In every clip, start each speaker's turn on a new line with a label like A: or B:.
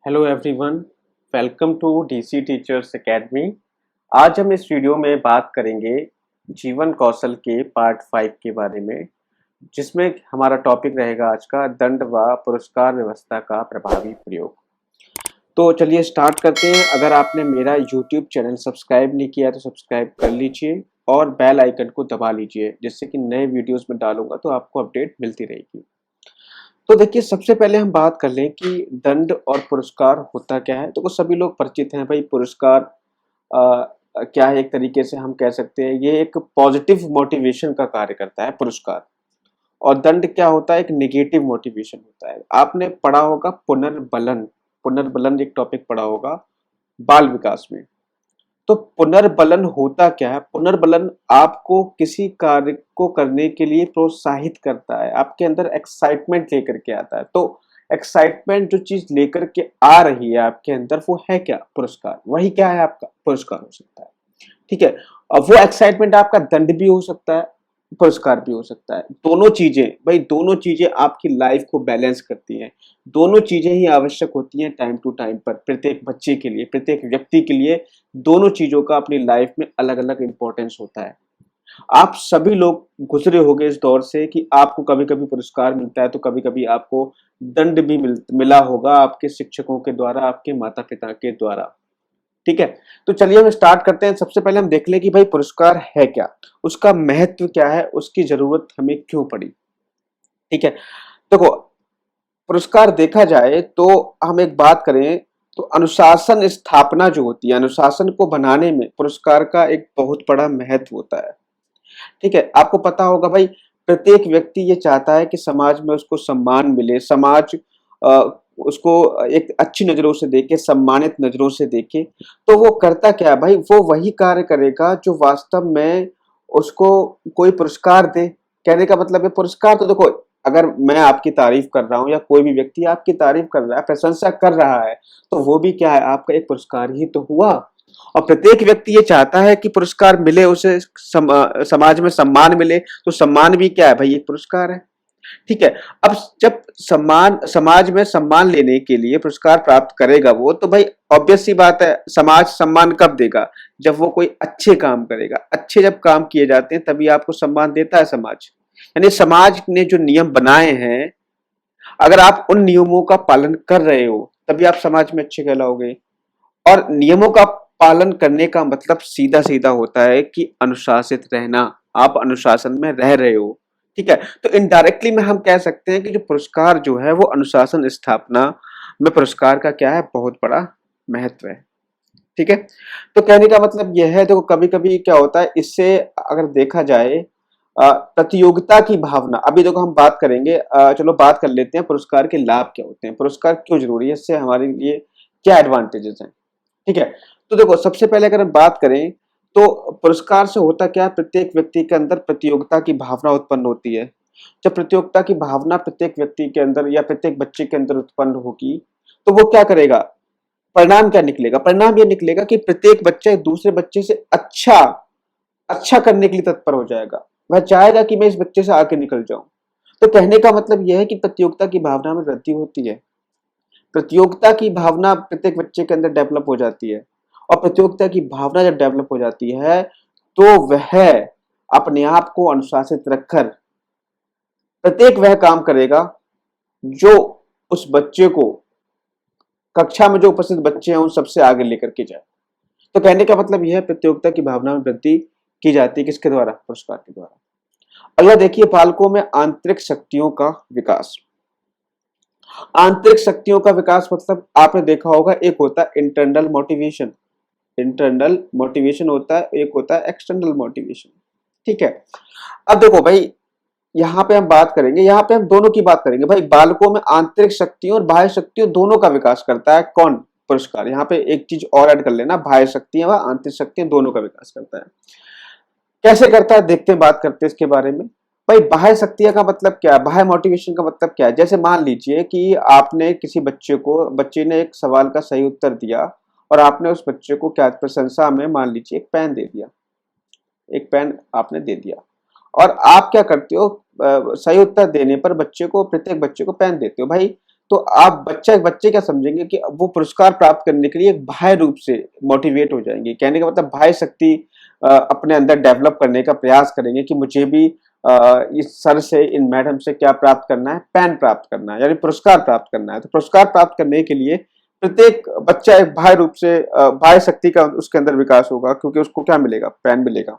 A: Hello everyone, welcome to DC teachers academy. आज हम इस वीडियो में बात करेंगे जीवन कौशल के पार्ट 5 के बारे में, जिसमें हमारा टॉपिक रहेगा आज का दंड व पुरस्कार व्यवस्था का प्रभावी प्रयोग। तो चलिए स्टार्ट करते हैं। अगर आपने मेरा यूट्यूब चैनल सब्सक्राइब नहीं किया तो सब्सक्राइब कर लीजिए और बेल आइकन को दबा लीजिए, जिससे कि नए वीडियोस में डालूंगा तो आपको अपडेट मिलती रहेगी। तो देखिए, सबसे पहले हम बात कर लें कि दंड और पुरस्कार होता क्या है। तो सभी लोग परिचित हैं भाई। पुरस्कार क्या है, एक तरीके से हम कह सकते हैं ये एक पॉजिटिव मोटिवेशन का कार्य करता है पुरस्कार। और दंड क्या होता है, एक नेगेटिव मोटिवेशन होता है। आपने पढ़ा होगा पुनर्बलन। पुनर्बलन एक टॉपिक पढ़ा होगा बाल विकास में। तो पुनर्बलन होता क्या है? पुनर्बलन आपको किसी कार्य को करने के लिए प्रोत्साहित करता है, आपके अंदर एक्साइटमेंट लेकर के आता है। तो एक्साइटमेंट जो चीज लेकर के आ रही है आपके अंदर, वो है क्या? पुरस्कार। वही क्या है? आपका पुरस्कार हो सकता है। ठीक है। अब वो एक्साइटमेंट आपका दंड भी हो सकता है, पुरस्कार भी हो सकता है। दोनों चीजें भाई, दोनों चीजें आपकी लाइफ को बैलेंस करती हैं। दोनों चीजें ही आवश्यक होती हैं टाइम टू टाइम पर, प्रत्येक बच्चे के लिए, प्रत्येक व्यक्ति के लिए। दोनों चीजों का अपनी लाइफ में अलग अलग इंपॉर्टेंस होता है। आप सभी लोग गुजरे होंगे इस दौर से कि आपको कभी कभी पुरस्कार मिलता है तो कभी कभी आपको दंड भी मिला होगा, आपके शिक्षकों के द्वारा, आपके माता पिता के द्वारा। ठीक है। तो चलिए हम स्टार्ट करते हैं। सबसे पहले हम देख लें कि भाई पुरस्कार है क्या, उसका महत्व क्या है, उसकी जरूरत हमें क्यों पड़ी। ठीक है। देखो, पुरस्कार देखा जाए तो हम एक बात करें तो अनुशासन स्थापना जो होती है, अनुशासन को बनाने में पुरस्कार का एक बहुत बड़ा महत्व होता है। ठीक है। आपको पता होगा भाई, प्रत्येक व्यक्ति ये चाहता है कि समाज में उसको सम्मान मिले, समाज उसको एक अच्छी नजरों से देखे, सम्मानित नजरों से देखे। तो वो करता क्या है भाई, वो वही कार्य करेगा जो वास्तव में उसको कोई पुरस्कार दे। कहने का मतलब है पुरस्कार तो देखो, अगर मैं आपकी तारीफ कर रहा हूं या कोई भी व्यक्ति आपकी तारीफ कर रहा है, प्रशंसा कर रहा है, तो वो भी क्या है, आपका एक पुरस्कार ही तो हुआ। और प्रत्येक व्यक्ति ये चाहता है कि पुरस्कार मिले उसे, समाज में सम्मान मिले। तो सम्मान भी क्या है भाई, एक पुरस्कार है। ठीक है। अब जब सम्मान, समाज में सम्मान लेने के लिए पुरस्कार प्राप्त करेगा वो, तो भाई ऑब्वियस सी बात है, समाज सम्मान कब देगा? जब वो कोई अच्छे काम करेगा। अच्छे जब काम किए जाते हैं तभी आपको सम्मान देता है समाज। यानी समाज ने जो नियम बनाए हैं, अगर आप उन नियमों का पालन कर रहे हो तभी आप समाज में अच्छे कहलाओगे। और नियमों का पालन करने का मतलब सीधा सीधा होता है कि अनुशासित रहना। आप अनुशासन में रह रहे हो। ठीक है। तो इनडायरेक्टली में हम कह सकते हैं कि जो पुरस्कार जो है वो अनुशासन स्थापना में पुरस्कार का क्या है, बहुत बड़ा महत्व है। ठीक है। तो कहने का मतलब यह है, देखो कभी कभी क्या होता है, इससे अगर देखा जाए प्रतियोगिता की भावना। अभी देखो हम बात करेंगे, चलो बात कर लेते हैं पुरस्कार के लाभ क्या होते हैं, पुरस्कार क्यों जरूरी है, इससे हमारे लिए क्या एडवांटेजेस हैं। ठीक है। तो देखो, सबसे पहले अगर हम बात करें तो पुरस्कार से होता क्या है, प्रत्येक व्यक्ति के अंदर प्रतियोगिता की भावना उत्पन्न होती है। जब प्रतियोगिता की भावना प्रत्येक व्यक्ति के अंदर या प्रत्येक बच्चे के अंदर उत्पन्न होगी, तो वो क्या करेगा, परिणाम क्या निकलेगा? परिणाम ये निकलेगा कि प्रत्येक बच्चा एक दूसरे बच्चे से अच्छा अच्छा करने के लिए तत्पर हो जाएगा। वह चाहेगा कि मैं इस बच्चे से आगे निकल जाऊं। तो कहने का मतलब यह है कि प्रतियोगिता की भावना में वृद्धि होती है। प्रतियोगिता की भावना प्रत्येक बच्चे के अंदर डेवलप हो जाती है। और प्रतियोगिता की भावना जब डेवलप हो जाती है तो वह अपने आप को अनुशासित रखकर प्रत्येक वह काम करेगा जो उस बच्चे को, कक्षा में जो उपस्थित बच्चे हैं उन सबसे आगे लेकर के जाए। तो कहने का मतलब यह है, प्रतियोगिता की भावना में वृद्धि की जाती है किसके द्वारा? पुरस्कार के द्वारा। अगला देखिए, बालकों में आंतरिक शक्तियों का विकास। आंतरिक शक्तियों का विकास मतलब आपने देखा होगा, एक होता है इंटरनल मोटिवेशन, इंटरनल मोटिवेशन होता है, एक होता है एक्सटर्नल मोटिवेशन। ठीक है। अब देखो भाई, यहाँ पे हम बात करेंगे, यहाँ पे हम दोनों की बात करेंगे भाई। बालकों में आंतरिक शक्तियों और बाह्य शक्तियों दोनों का विकास करता है कौन? पुरस्कार। यहाँ पे एक चीज और ऐड कर लेना, बाह्य शक्तियां व आंतरिक शक्तियां दोनों का विकास करता है। कैसे करता है देखते हैं, बात करते हैं इसके बारे में। भाई बाह्य शक्तियां का मतलब क्या है, बाह्य मोटिवेशन का मतलब क्या है? जैसे मान लीजिए कि आपने किसी बच्चे ने एक सवाल का सही उत्तर दिया और आपने उस बच्चे को क्या प्रशंसा में मान लीजिए एक पेन दे दिया, एक पेन आपने दे दिया। और आप क्या करते हो, सही उत्तर देने पर बच्चे को, प्रत्येक बच्चे को पेन देते हो भाई। तो आप बच्चे क्या समझेंगे कि वो पुरस्कार प्राप्त करने के लिए एक बाह्य रूप से मोटिवेट हो जाएंगे। कहने का मतलब बाह्य शक्ति अपने अंदर डेवलप करने का प्रयास करेंगे कि मुझे भी इस सर से, इन मैडम से क्या प्राप्त करना है, पैन प्राप्त करना है, यानी पुरस्कार प्राप्त करना है। तो पुरस्कार प्राप्त करने के लिए प्रत्येक बच्चा एक बाह्य रूप से बाह्य शक्ति का उसके अंदर विकास होगा, क्योंकि उसको क्या मिलेगा, पैन मिलेगा।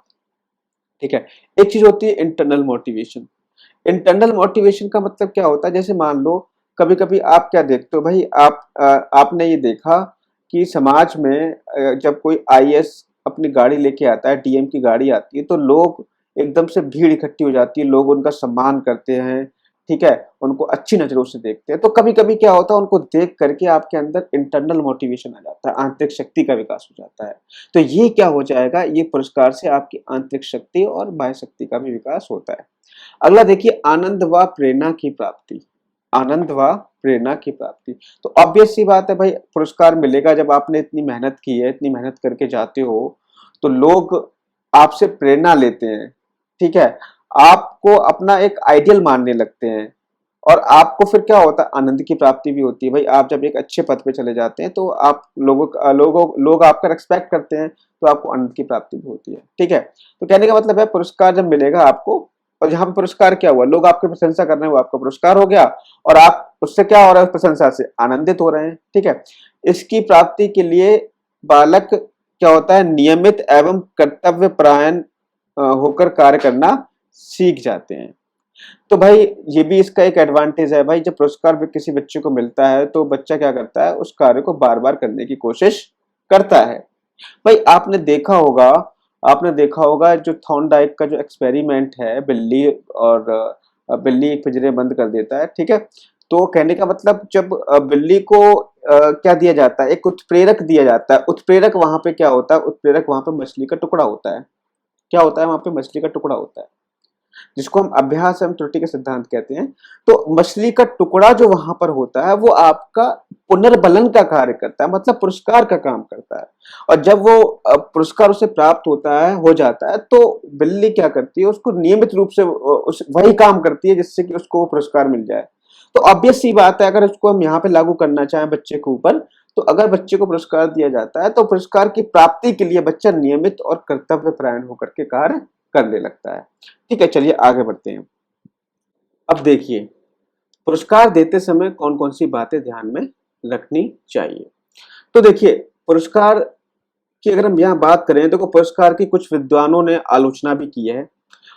A: ठीक है। एक चीज होती है इंटरनल मोटिवेशन। इंटरनल मोटिवेशन का मतलब क्या होता है, जैसे मान लो कभी कभी आप क्या देखते हो भाई, आपने ये देखा कि समाज में जब कोई आईएएस अपनी गाड़ी लेके आता है, डीएम की गाड़ी आती है, तो लोग एकदम से भीड़ इकट्ठी हो जाती है, लोग उनका सम्मान करते हैं। ठीक है, उनको अच्छी नजरों से देखते हैं। तो कभी कभी क्या होता है, उनको देख करके आपके अंदर इंटरनल मोटिवेशन आ जाता है, आंतरिक शक्ति का विकास हो जाता है। तो ये क्या हो जाएगा, ये पुरस्कार से आपकी आंतरिक शक्ति और बाह्य शक्ति का भी विकास होता है। अगला देखिए, आनंद व प्रेरणा की प्राप्ति। आनंद व प्रेरणा की प्राप्ति, तो ऑब्वियस सी बात है भाई, पुरस्कार मिलेगा जब आपने इतनी मेहनत की है, इतनी मेहनत करके जाते हो, तो लोग आपसे प्रेरणा लेते हैं। ठीक है, आपको अपना एक आइडियल मानने लगते हैं, और आपको फिर क्या होता है, आनंद की प्राप्ति भी होती है। भाई आप जब एक अच्छे पद पे चले जाते हैं तो आप लोग आपका रेस्पेक्ट करते हैं, तो आपको आनंद की प्राप्ति भी होती है। ठीक है, तो कहने का मतलब है पुरस्कार जब मिलेगा आपको, और यहाँ पे पुरस्कार क्या हुआ, लोग आपकी प्रशंसा कर रहे हैं, वो आपका पुरस्कार हो गया, और आप उससे क्या हो रहा है, प्रशंसा से आनंदित हो रहे हैं। ठीक है, इसकी प्राप्ति के लिए बालक क्या होता है, नियमित एवं कर्तव्य परायण होकर कार्य करना सीख जाते हैं। तो भाई ये भी इसका एक एडवांटेज है भाई, जब पुरस्कार भी किसी बच्चे को मिलता है तो बच्चा क्या करता है, उस कार्य को बार बार करने की कोशिश करता है। भाई आपने देखा होगा जो थॉर्नडाइक का जो एक्सपेरिमेंट है, बिल्ली एक पिंजरे में बंद कर देता है। ठीक है, तो कहने का मतलब जब बिल्ली को क्या दिया जाता है, एक उत्प्रेरक दिया जाता है। उत्प्रेरक वहां पे क्या होता है, उत्प्रेरक वहां पे मछली का टुकड़ा होता है। क्या होता है वहां पे, मछली का टुकड़ा होता है, जिसको हम अभ्यास एवं त्रुटि के सिद्धांत कहते हैं। तो मछली का टुकड़ा जो वहां पर होता है, वो आपका पुनर्बलन का कार्य करता है, मतलब पुरस्कार का काम करता है। और जब वो पुरस्कार उसे प्राप्त हो जाता है, तो बिल्ली क्या करती है, उसको नियमित रूप से वही काम करती है जिससे कि उसको पुरस्कार मिल जाए। तो ऑब्वियस सी बात है, अगर उसको हम यहाँ पे लागू करना चाहें बच्चे के ऊपर, तो अगर बच्चे को पुरस्कार दिया जाता है तो पुरस्कार की प्राप्ति के लिए बच्चा नियमित और कर्तव्य परायण होकर के कार्य करने लगता है। ठीक है, चलिए आगे बढ़ते हैं। अब देखिए, पुरस्कार देते समय कौन कौन सी बातें ध्यान में रखनी चाहिए। तो देखिए, पुरस्कार की अगर हम यहाँ बात करें, तो पुरस्कार की कुछ विद्वानों ने आलोचना भी की है।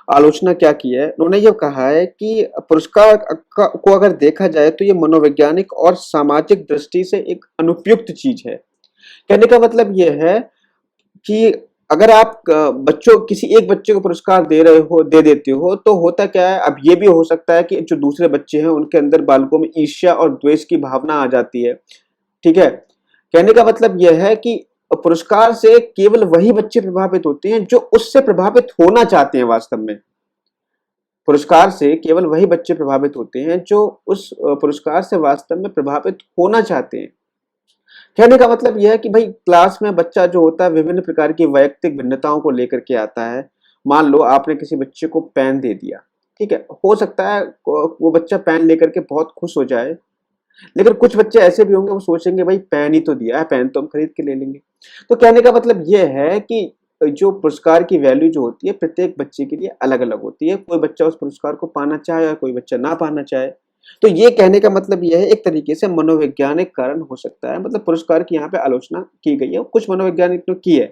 A: आलोचना क्या की है, उन्होंने ये कहा है कि पुरस्कार को अगर देखा जाए तो ये मनोवैज्ञानिक और सामाजिक दृष्टि से एक अनुपयुक्त चीज है। कहने का मतलब ये है कि अगर आप किसी एक बच्चे को पुरस्कार दे देते हो, तो होता क्या है, अब ये भी हो सकता है कि जो दूसरे बच्चे हैं उनके अंदर, बालकों में ईर्ष्या और द्वेष की भावना आ जाती है। ठीक है, कहने का मतलब यह है कि पुरस्कार से केवल वही बच्चे प्रभावित होते हैं जो उससे प्रभावित होना चाहते हैं। वास्तव में पुरस्कार से केवल वही बच्चे प्रभावित होते हैं जो उस पुरस्कार से वास्तव में प्रभावित होना चाहते हैं। कहने का मतलब यह है कि भाई क्लास में बच्चा जो होता है, विभिन्न प्रकार की वैयक्तिक भिन्नताओं को लेकर के आता है। मान लो आपने किसी बच्चे को पेन दे दिया, ठीक है, हो सकता है वो बच्चा पेन लेकर के बहुत खुश हो जाए, लेकिन कुछ बच्चे ऐसे भी होंगे, वो सोचेंगे भाई पेन ही तो दिया है, पेन तो हम खरीद के ले लेंगे। तो कहने का मतलब यह है कि जो पुरस्कार की वैल्यू जो होती है प्रत्येक बच्चे के लिए अलग अलग होती है। कोई बच्चा उस पुरस्कार को पाना चाहे और कोई बच्चा ना पाना चाहे। तो ये कहने का मतलब यह है, एक तरीके से मनोवैज्ञानिक कारण हो सकता है। मतलब पुरस्कार की यहाँ पे आलोचना की गई है, कुछ मनोवैज्ञानिक ने की है,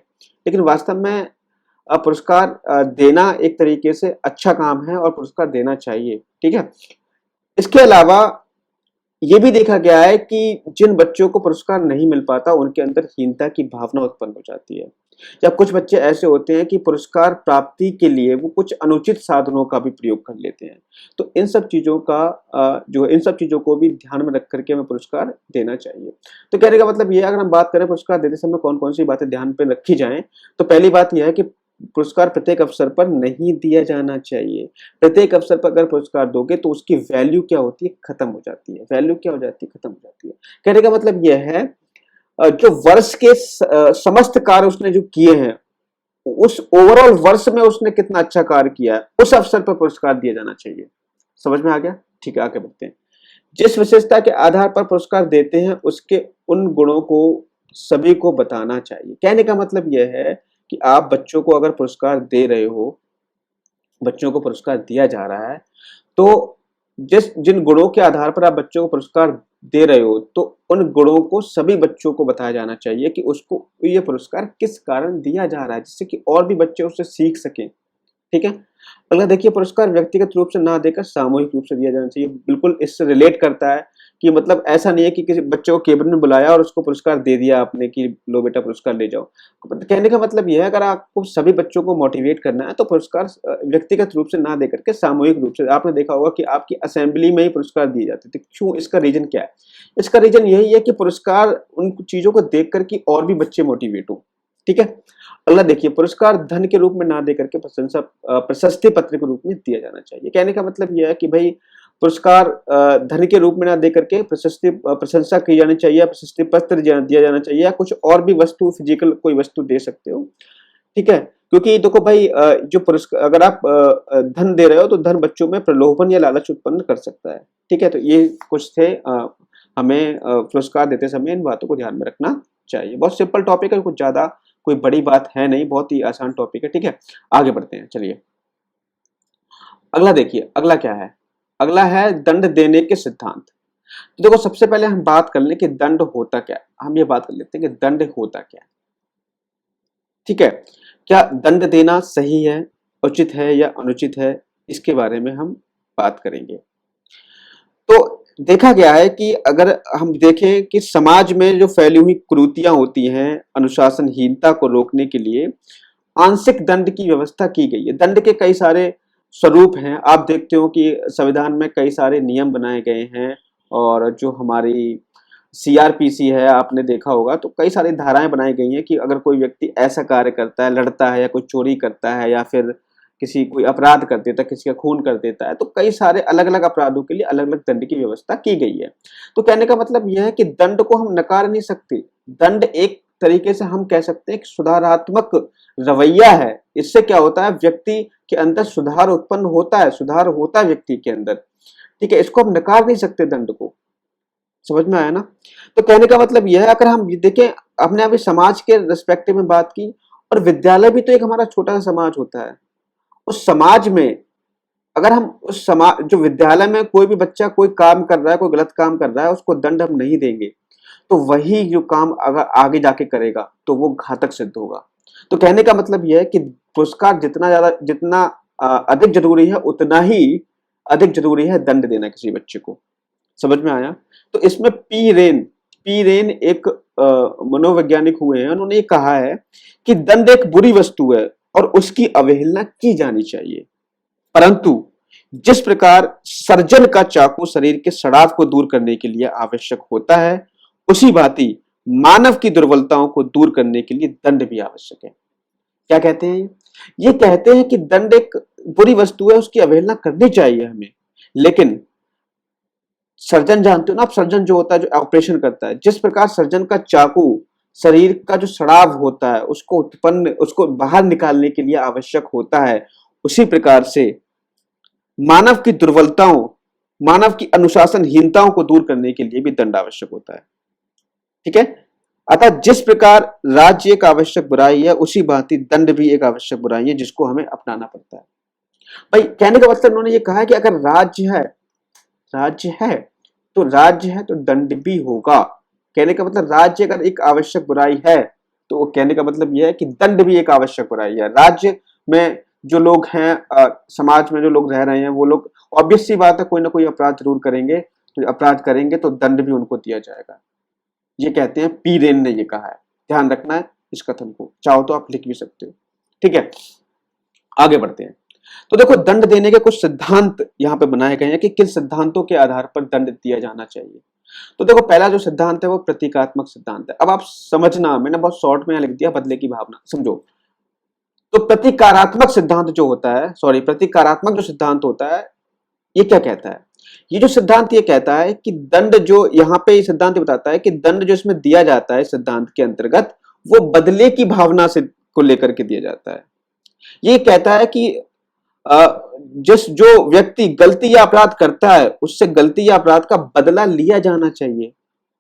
A: लेकिन वास्तव में पुरस्कार देना एक तरीके से अच्छा काम है और पुरस्कार देना चाहिए। ठीक है, इसके अलावा ये भी देखा गया है कि जिन बच्चों को पुरस्कार नहीं मिल पाता, उनके अंदर हीनता की भावना उत्पन्न हो जाती है। या कुछ बच्चे ऐसे होते हैं कि पुरस्कार प्राप्ति के लिए वो कुछ अनुचित साधनों का भी प्रयोग कर लेते हैं। तो इन सब चीजों को भी ध्यान में रख करके हमें पुरस्कार देना चाहिए। तो कहने का मतलब ये, अगर हम बात करें पुरस्कार देते समय कौन कौन सी बातें ध्यान पे रखी जाएं, तो पहली बात यह है कि पुरस्कार प्रत्येक अवसर पर नहीं दिया जाना चाहिए। प्रत्येक अवसर पर अगर पुरस्कार दोगे तो उसकी वैल्यू क्या होती है, खत्म हो जाती है। वैल्यू क्या हो जाती है, खत्म हो जाती है। कहने का मतलब यह है, जो वर्ष के समस्त कार्य उसने जो किए हैं, उस ओवरऑल वर्ष में उसने कितना अच्छा कार्य किया है, उस अवसर पर पुरस्कार दिया जाना चाहिए। समझ में आ गया? ठीक है, आगे बढ़ते हैं। जिस विशेषता के आधार पर पुरस्कार देते हैं उसके उन गुणों को सभी को बताना चाहिए। कहने का मतलब यह है कि आप बच्चों को अगर पुरस्कार दे रहे हो, बच्चों को पुरस्कार दिया जा रहा है, तो जिन गुणों के आधार पर आप बच्चों को पुरस्कार दे रहे हो, तो उन गुणों को सभी बच्चों को बताया जाना चाहिए कि उसको ये पुरस्कार किस कारण दिया जा रहा है, जिससे कि और भी बच्चे उससे सीख सकें। ठीक है। अगला देखिए, पुरस्कार व्यक्तिगत रूप से ना देकर सामूहिक रूप से दिया जाना चाहिए। बिल्कुल इससे रिलेट करता है कि मतलब ऐसा नहीं है कि किसी बच्चे को केबिन में बुलाया और उसको पुरस्कार दे दिया आपने कि लो बेटा पुरस्कार ले जाओ। कहने का मतलब यह है, अगर आपको सभी बच्चों को मोटिवेट करना है तो पुरस्कार व्यक्तिगत रूप से ना देकर के सामूहिक रूप से। आपने देखा होगा कि आपकी असेंबली में ही पुरस्कार दिए जाते थे। क्यों? इसका रीजन क्या है? इसका रीजन यही है कि पुरस्कार उन चीजों को देख करके और भी बच्चे मोटिवेट हो। ठीक है। अगला देखिए, पुरस्कार धन के रूप में ना देकर के प्रशस्ति पत्र के रूप में दिया जाना चाहिए। कहने का मतलब यह है कि भाई पुरस्कार धन के रूप में ना देकर के प्रशंसा की जानी चाहिए, प्रशस्ति पत्र दिया जाना चाहिए, या कुछ और भी वस्तु, फिजिकल कोई वस्तु दे सकते हो। ठीक है। क्योंकि देखो भाई, जो पुरस्कार अगर आप धन दे रहे हो तो धन बच्चों में प्रलोभन या लालच उत्पन्न कर सकता है। ठीक है। तो ये कुछ थे, हमें पुरस्कार देते समय इन बातों को ध्यान में रखना चाहिए। बहुत सिंपल टॉपिक है, कुछ ज्यादा कोई बड़ी बात है नहीं, बहुत ही आसान टॉपिक है। ठीक है, आगे बढ़ते हैं। चलिए अगला देखिए, अगला क्या है? अगला है दंड देने के सिद्धांत। तो देखो, सबसे पहले हम बात कर लें कि दंड होता क्या है। हम ये बात कर लेते हैं कि दंड होता क्या है। ठीक है। क्या दंड देना सही है, उचित है या अनुचित है, इसके बारे में हम बात करेंगे। तो देखा गया है कि अगर हम देखें कि समाज में जो फैली हुई कुरीतियां होती हैं, अनुशासनहीनता को रोकने के लिए आंशिक दंड की व्यवस्था की गई है। दंड के कई सारे स्वरूप हैं। आप देखते हो कि संविधान में कई सारे नियम बनाए गए हैं, और जो हमारी सीआरपीसी है, आपने देखा होगा, तो कई सारी धाराएं बनाई गई हैं कि अगर कोई व्यक्ति ऐसा कार्य करता है, लड़ता है या कोई चोरी करता है या फिर किसी कोई अपराध कर देता है, किसी का खून कर देता है, तो कई सारे अलग अलग अपराधों के लिए अलग अलग दंड की व्यवस्था की गई है। तो कहने का मतलब यह है कि दंड को हम नकार नहीं सकते। दंड एक तरीके से हम कह सकते हैं कि सुधारात्मक रवैया है। इससे क्या होता है, व्यक्ति के अंदर सुधार उत्पन्न होता है, सुधार होता है व्यक्ति के अंदर। ठीक है, इसको हम नकार नहीं सकते दंड को। समझ में आया ना? तो कहने का मतलब यह है, अगर हम देखें, अपने अभी समाज के रिस्पेक्टिव में बात की, और विद्यालय भी तो एक हमारा छोटा सा समाज होता है। उस समाज में अगर हम उस समाज, जो विद्यालय में कोई भी बच्चा कोई काम कर रहा है, कोई गलत काम कर रहा है, उसको दंड हम नहीं देंगे, तो वही जो काम अगर आगे जाके करेगा तो वो घातक सिद्ध होगा। तो कहने का मतलब यह है कि पुरस्कार जितना अधिक जरूरी है, उतना ही अधिक जरूरी है दंड देना किसी बच्चे को। समझ में आया? तो इसमें पी रेन एक मनोवैज्ञानिक हुए हैं, उन्होंने ये कहा है कि दंड एक बुरी वस्तु है और उसकी अवहेलना की जानी चाहिए, परंतु जिस प्रकार सर्जन का चाकू शरीर के सड़ाव को दूर करने के लिए आवश्यक होता है, उसी भांति मानव की दुर्बलताओं को दूर करने के लिए दंड भी आवश्यक है। क्या कहते हैं ये कहते हैं कि दंड एक बुरी वस्तु है, उसकी अवहेलना करनी चाहिए हमें। लेकिन सर्जन, जानते हो ना आप, सर्जन जो होता है, जो ऑपरेशन करता है, जिस प्रकार सर्जन का चाकू शरीर का जो सड़ाव होता है उसको बाहर निकालने के लिए आवश्यक होता है, उसी प्रकार से मानव की दुर्बलताओं, मानव की अनुशासनहीनताओं को दूर करने के लिए भी दंड आवश्यक होता है। ठीक है। अतः जिस प्रकार राज्य एक आवश्यक बुराई है, उसी भांति दंड भी एक आवश्यक बुराई है जिसको हमें अपनाना पड़ता है। भाई कहने का मतलब उन्होंने ये कहा है कि अगर राज्य है तो दंड भी होगा। कहने का मतलब राज्य अगर एक आवश्यक बुराई है, तो कहने का मतलब यह है कि दंड भी एक आवश्यक बुराई है। राज्य में जो लोग हैं, समाज में जो लोग रह रहे हैं, वो लोग ऑब्वियस सी बात है कोई ना कोई अपराध जरूर करेंगे, तो अपराध करेंगे तो दंड भी उनको दिया जाएगा। ये कहते हैं, पी रेन ने ये कहा है। ध्यान रखना है इस कथन को, चाहो तो आप लिख भी सकते हो। ठीक है, आगे बढ़ते हैं। तो देखो, दंड देने के कुछ सिद्धांत यहाँ पे बनाए गए हैं कि किन सिद्धांतों के आधार पर दंड दिया जाना चाहिए। तो देखो, पहला जो सिद्धांत है वो प्रतीकात्मक सिद्धांत है। अब आप समझना, मैंने बहुत शॉर्ट में लिख दिया, बदले की भावना, समझो। तो प्रतीकात्मक जो सिद्धांत होता है, ये क्या कहता है? ये जो सिद्धांत ये कहता है कि दंड, जो यहाँ पे सिद्धांत बताता है कि दंड जो इसमें दिया जाता है सिद्धांत के अंतर्गत, वो बदले की भावना से को लेकर के दिया जाता है। ये कहता है कि जिस जो व्यक्ति गलती या अपराध करता है उससे गलती या अपराध का बदला लिया जाना चाहिए।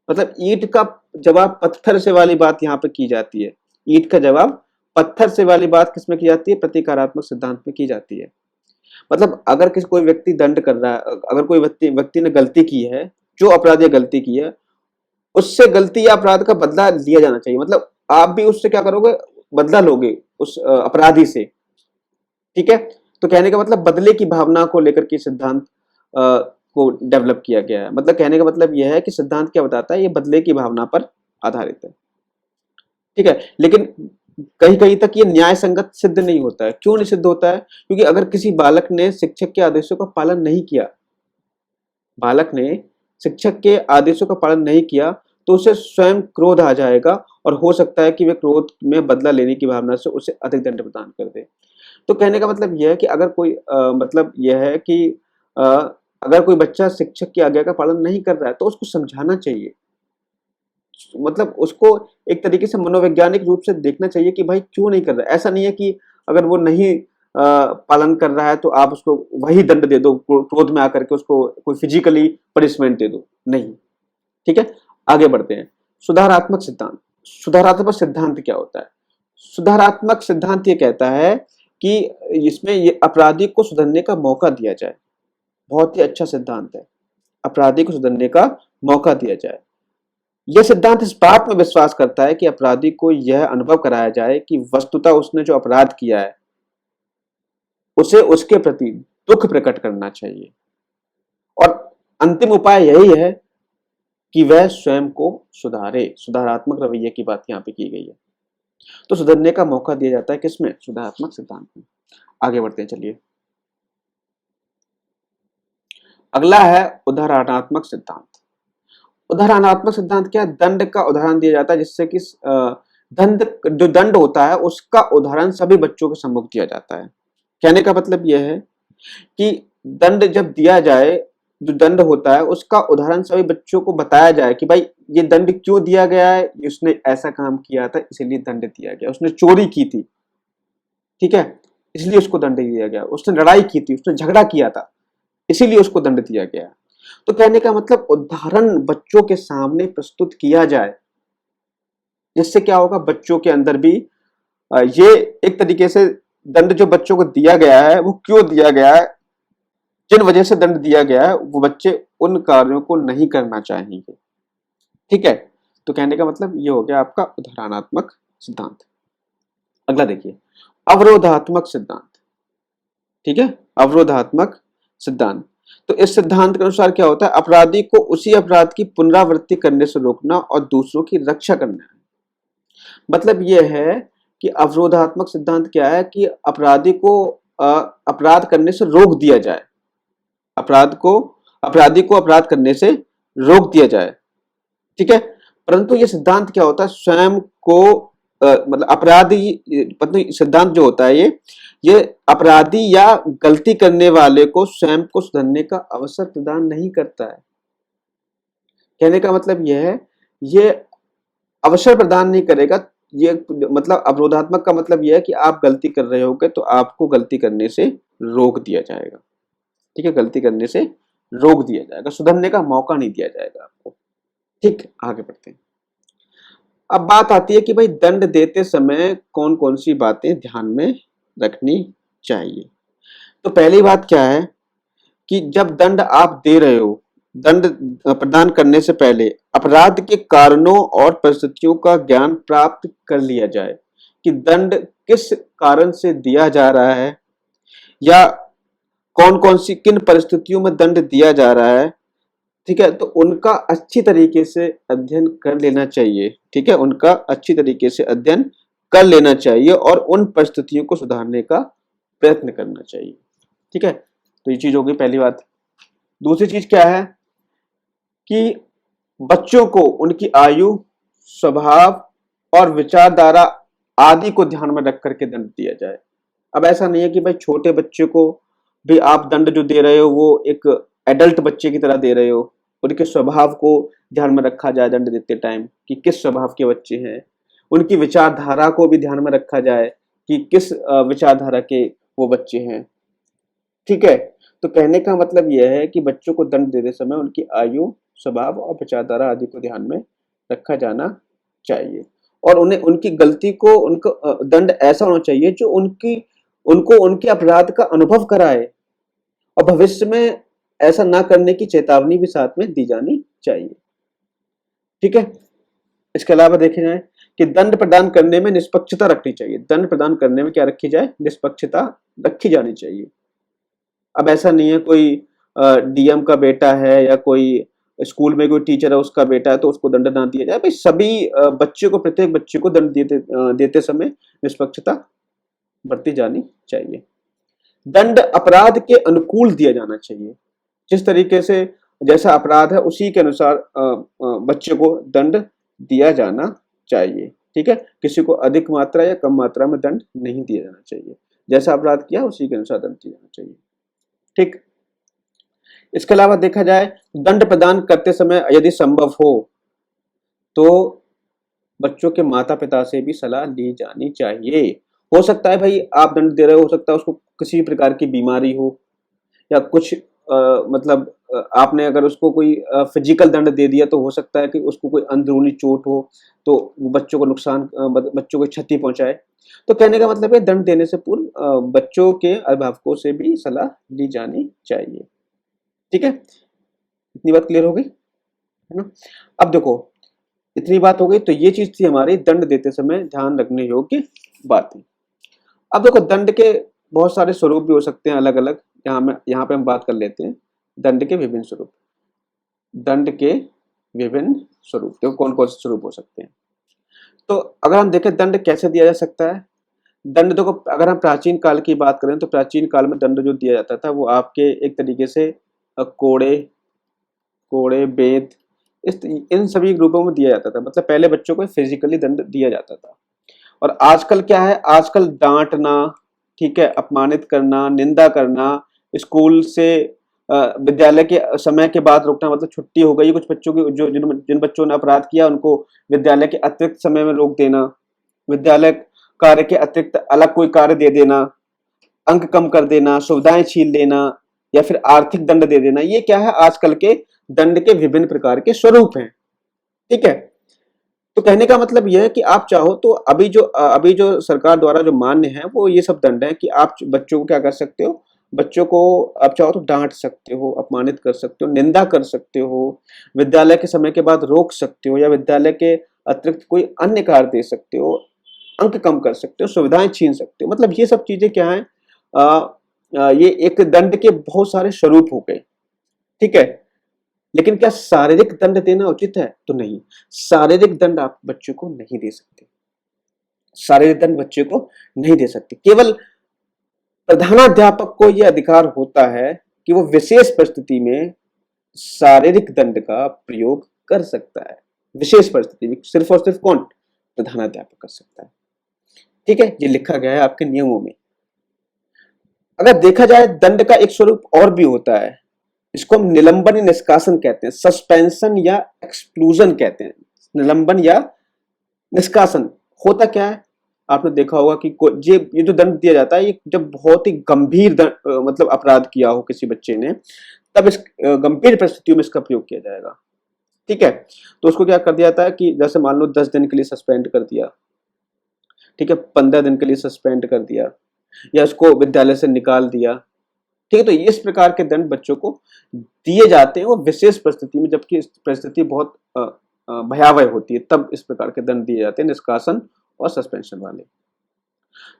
A: मतलब ईंट का जवाब पत्थर से वाली बात यहाँ पे की जाती है। ईंट का जवाब पत्थर से वाली बात किसमें की जाती है? प्रतिकारात्मक सिद्धांत में की जाती है। मतलब अगर किसी कोई व्यक्ति दंड कर रहा है, अगर कोई व्यक्ति ने गलती की है, जो अपराध या गलती की है, उससे गलती या अपराध का बदला लिया जाना चाहिए। मतलब आप भी उससे क्या करोगे? बदला लोगे उस अपराधी से। ठीक है, तो कहने का मतलब बदले की भावना को लेकर के सिद्धांत को डेवलप किया गया है। मतलब कहने का मतलब यह है कि सिद्धांत क्या बताता है? ये बदले की भावना पर आधारित है। ठीक है, लेकिन कहीं कहीं तक ये न्याय संगत सिद्ध नहीं होता है। क्यों नहीं सिद्ध होता है? क्योंकि अगर किसी बालक ने शिक्षक के आदेशों का पालन नहीं किया, बालक ने शिक्षक के आदेशों का पालन नहीं किया, तो उसे स्वयं क्रोध आ जाएगा और हो सकता है कि वे क्रोध में बदला लेने की भावना से उसे अधिक दंड प्रदान कर दे। तो कहने का मतलब यह है कि अगर कोई मतलब यह है कि अ, अगर कोई बच्चा शिक्षक की आज्ञा का पालन नहीं कर रहा है तो उसको समझाना चाहिए। मतलब उसको एक तरीके से मनोवैज्ञानिक रूप से देखना चाहिए कि भाई क्यों नहीं कर रहा है। ऐसा नहीं है कि अगर वो नहीं पालन कर रहा है तो आप उसको वही दंड दे दो, क्रोध में आकर के उसको कोई फिजिकली पनिशमेंट दे दो, नहीं। ठीक है, आगे बढ़ते हैं। सुधारात्मक सिद्धांत। सुधारात्मक सिद्धांत क्या होता है? सुधारात्मक सिद्धांत ये कहता है कि इसमें ये अपराधी को सुधरने का मौका दिया जाए। बहुत ही अच्छा सिद्धांत है, अपराधी को सुधरने का मौका दिया जाए। यह सिद्धांत इस बात में विश्वास करता है कि अपराधी को यह अनुभव कराया जाए कि वस्तुतः उसने जो अपराध किया है उसे उसके प्रति दुख प्रकट करना चाहिए, और अंतिम उपाय यही है कि वह स्वयं को सुधारे। सुधारात्मक रवैये की बात यहाँ पे की गई है। तो सुधरने का मौका दिया जाता है किसमें? सुधारात्मक सिद्धांत में। आगे बढ़ते हैं, चलिए। अगला है उदाहरणात्मक सिद्धांत। उदाहरणात्मक सिद्धांत क्या है? दंड का उदाहरण दिया जाता है जिससे कि दंड जो दंड होता है उसका उदाहरण सभी बच्चों के सम्मुख दिया जाता है। कहने का मतलब यह है कि दंड जब दिया जाए, जो दंड होता है उसका उदाहरण सभी बच्चों को बताया जाए कि भाई ये दंड क्यों दिया गया है, उसने ऐसा काम किया था इसीलिए दंड दिया गया। उसने चोरी की थी, ठीक है, इसलिए उसको दंड दिया गया। उसने लड़ाई की थी, उसने झगड़ा किया था, इसीलिए उसको दंड दिया गया। तो कहने का मतलब उदाहरण बच्चों के सामने प्रस्तुत किया जाए, जिससे क्या होगा? बच्चों के अंदर भी ये एक तरीके से दंड जो बच्चों को दिया गया है वो क्यों दिया गया है, जिन वजह से दंड दिया गया है वो बच्चे उन कार्यों को नहीं करना चाहेंगे। ठीक है, तो कहने का मतलब ये हो गया आपका उदाहरणात्मक सिद्धांत। अगला देखिए, अवरोधात्मक सिद्धांत। ठीक है, अवरोधात्मक सिद्धांत। तो इस सिद्धांत के अनुसार क्या होता है? अपराधी को उसी अपराध की पुनरावृत्ति करने से रोकना और दूसरों की रक्षा करना है। मतलब यह है कि अवरोधात्मक सिद्धांत क्या है कि अपराधी को अपराध करने से रोक दिया जाए। अपराधी को अपराध करने से रोक दिया जाए। ठीक है, परंतु ये सिद्धांत क्या होता है? स्वयं को मतलब अपराधी, मतलब सिद्धांत जो होता है ये अपराधी या गलती करने वाले को स्वयं को सुधरने का अवसर प्रदान नहीं करता है। कहने का मतलब यह है, ये अवसर प्रदान नहीं करेगा। ये मतलब अवरोधात्मक का मतलब यह है कि आप गलती कर रहे होगे तो आपको गलती करने से रोक दिया जाएगा। ठीक है, गलती करने से रोक दिया जाएगा, सुधरने का मौका नहीं दिया जाएगा आपको। ठीक, आगे बढ़ते हैं। अब बात आती है कि भाई दंड देते समय कौन कौन सी बातें ध्यान में रखनी चाहिए। तो पहली बात क्या है कि जब दंड आप दे रहे हो, दंड प्रदान करने से पहले अपराध के कारणों और परिस्थितियों का ज्ञान प्राप्त कर लिया जाए कि दंड किस कारण से दिया जा रहा है, या कौन कौन सी किन परिस्थितियों में दंड दिया जा रहा है। ठीक है, तो उनका अच्छी तरीके से अध्ययन कर लेना चाहिए। ठीक है, उनका अच्छी तरीके से अध्ययन कर लेना चाहिए और उन परिस्थितियों को सुधारने का प्रयत्न करना चाहिए। ठीक है, तो ये चीज होगी पहली बात। दूसरी चीज क्या है कि बच्चों को उनकी आयु, स्वभाव और विचारधारा आदि को ध्यान में रख करके दंड दिया जाए। अब ऐसा नहीं है कि भाई छोटे बच्चे को भी आप दंड जो दे रहे हो वो एक एडल्ट बच्चे की तरह दे रहे हो। उनके स्वभाव को ध्यान में रखा जाए दंड देते टाइम कि किस स्वभाव के बच्चे हैं। उनकी विचारधारा को भी ध्यान में रखा जाए कि किस विचारधारा के वो बच्चे हैं। ठीक है। तो कहने का मतलब यह है कि बच्चों को दंड देते समय उनकी आयु, स्वभाव और विचारधारा आदि को ध्यान में रखा जाना चाहिए और उन्हें उनकी गलती को उनको दंड ऐसा होना चाहिए जो उनको उनके अपराध का अनुभव कराए और भविष्य में ऐसा ना करने की चेतावनी भी साथ में दी जानी चाहिए। ठीक है। इसके अलावा देखे जाए कि दंड प्रदान करने में निष्पक्षता रखनी चाहिए। दंड प्रदान करने में क्या रखी जाए? निष्पक्षता रखी जानी चाहिए। अब ऐसा नहीं है कोई डीएम का बेटा है या कोई स्कूल में कोई टीचर है उसका बेटा है तो उसको दंड ना दिया जाए। भाई सभी बच्चे को, प्रत्येक बच्चे को दंड देते समय निष्पक्षता बरती जानी चाहिए। दंड अपराध के अनुकूल दिया जाना चाहिए। जिस तरीके से जैसा अपराध है उसी के अनुसार बच्चे को दंड दिया जाना चाहिए। ठीक है। किसी को अधिक मात्रा या कम मात्रा में दंड नहीं दिया जाना चाहिए। जैसा अपराध किया उसी के अनुसार दंड दिया जाना चाहिए। ठीक। इसके अलावा देखा जाए दंड प्रदान करते समय यदि संभव हो तो बच्चों के माता पिता से भी सलाह ली जानी चाहिए। हो सकता है भाई आप दंड दे रहे हो सकता है उसको किसी प्रकार की बीमारी हो या कुछ मतलब आपने अगर उसको कोई फिजिकल दंड दे दिया तो हो सकता है कि उसको कोई अंदरूनी चोट हो तो बच्चों को नुकसान बच्चों को क्षति पहुंचाए। तो कहने का मतलब है दंड देने से पूर्व बच्चों के अभिभावकों से भी सलाह ली जानी चाहिए। ठीक है। इतनी बात क्लियर हो गई है ना। अब देखो इतनी बात हो गई तो ये चीज थी हमारी दंड देते समय ध्यान रखने योग्य बातें। अब देखो दंड के बहुत सारे स्वरूप भी हो सकते हैं अलग अलग। यहाँ पे हम बात कर लेते हैं दंड के विभिन्न स्वरूप। दंड के विभिन्न स्वरूप देखो कौन कौन से स्वरूप हो सकते हैं। तो अगर हम देखें दंड कैसे दिया जा सकता है। दंड देखो अगर हम प्राचीन काल की बात करें तो प्राचीन काल में दंड जो दिया जाता था वो आपके एक तरीके से कोड़े कोड़े बेत इन सभी रूपों में दिया जाता था। मतलब पहले बच्चों को फिजिकली दंड दिया जाता था। और आजकल क्या है? आजकल डांटना, ठीक है, अपमानित करना, निंदा करना, स्कूल से विद्यालय के समय के बाद रोकना, मतलब छुट्टी हो गई कुछ बच्चों की जो जिन बच्चों ने अपराध किया उनको विद्यालय के अतिरिक्त समय में रोक देना, विद्यालय कार्य के अतिरिक्त अलग कोई कार्य दे देना, अंक कम कर देना, सुविधाएं छीन लेना या फिर आर्थिक दंड दे देना, ये क्या है? आजकल के दंड के विभिन्न प्रकार के स्वरूप हैं। ठीक है। तो कहने का मतलब यह है कि आप चाहो तो अभी जो सरकार द्वारा जो मान्य है वो ये सब दंड है कि आप बच्चों को क्या कर सकते हो? बच्चों को आप चाहो तो डांट सकते हो, अपमानित कर सकते हो, निंदा कर सकते हो, विद्यालय के समय के बाद रोक सकते हो या विद्यालय के अतिरिक्त कोई अन्य कार्य दे सकते हो, अंक कम कर सकते हो, सुविधाएं छीन सकते हो। मतलब ये सब चीजें क्या है? ये एक दंड के बहुत सारे स्वरूप हो गए। ठीक है। लेकिन क्या शारीरिक दंड देना उचित है? तो नहीं, शारीरिक दंड आप बच्चों को नहीं दे सकते। शारीरिक दंड बच्चे को नहीं दे सकते। केवल प्रधानाध्यापक को यह अधिकार होता है कि वो विशेष परिस्थिति में शारीरिक दंड का प्रयोग कर सकता है। विशेष परिस्थिति में सिर्फ और सिर्फ कौन? प्रधानाध्यापक कर सकता है। ठीक है। ये लिखा गया है आपके नियमों में। अगर देखा जाए दंड का एक स्वरूप और भी होता है, इसको हम निलंबन या निष्कासन कहते हैं, सस्पेंशन या एक्सक्लूजन कहते हैं। निलंबन या निष्कासन होता क्या है? आपने देखा होगा कि ये जो दंड दिया जाता है ये जब बहुत ही गंभीर मतलब अपराध किया हो किसी बच्चे ने, तब इस गंभीर परिस्थितियों में इसका प्रयोग किया जाएगा। ठीक है। तो उसको क्या कर दिया जाता है कि जैसे मान लो 10 दिन के लिए सस्पेंड कर दिया, ठीक है, 15 दिन के लिए सस्पेंड कर दिया या उसको विद्यालय से निकाल दिया। ठीक है। तो इस प्रकार के दंड बच्चों को दिए जाते हैं वो विशेष परिस्थिति में, जबकि परिस्थिति बहुत भयावह होती है, तब इस प्रकार के दंड दिए जाते हैं, निष्कासन और सस्पेंशन वाले।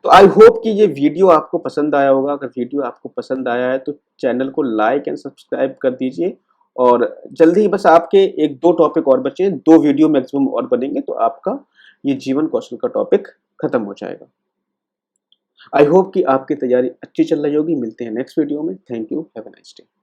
A: तो आई होप कि ये वीडियो आपको पसंद आया होगा। अगर वीडियो आपको पसंद आया है तो चैनल को लाइक एंड सब्सक्राइब कर दीजिए और जल्दी ही बस आपके एक दो टॉपिक और बचे, 2 वीडियो मैक्सिमम और बनेंगे तो आपका ये जीवन कौशल का टॉपिक खत्म हो जाएगा। आई होप कि आपकी तैयारी अच्छी चल रही होगी। मिलते हैं नेक्स्ट वीडियो में। Thank you. Have a nice day.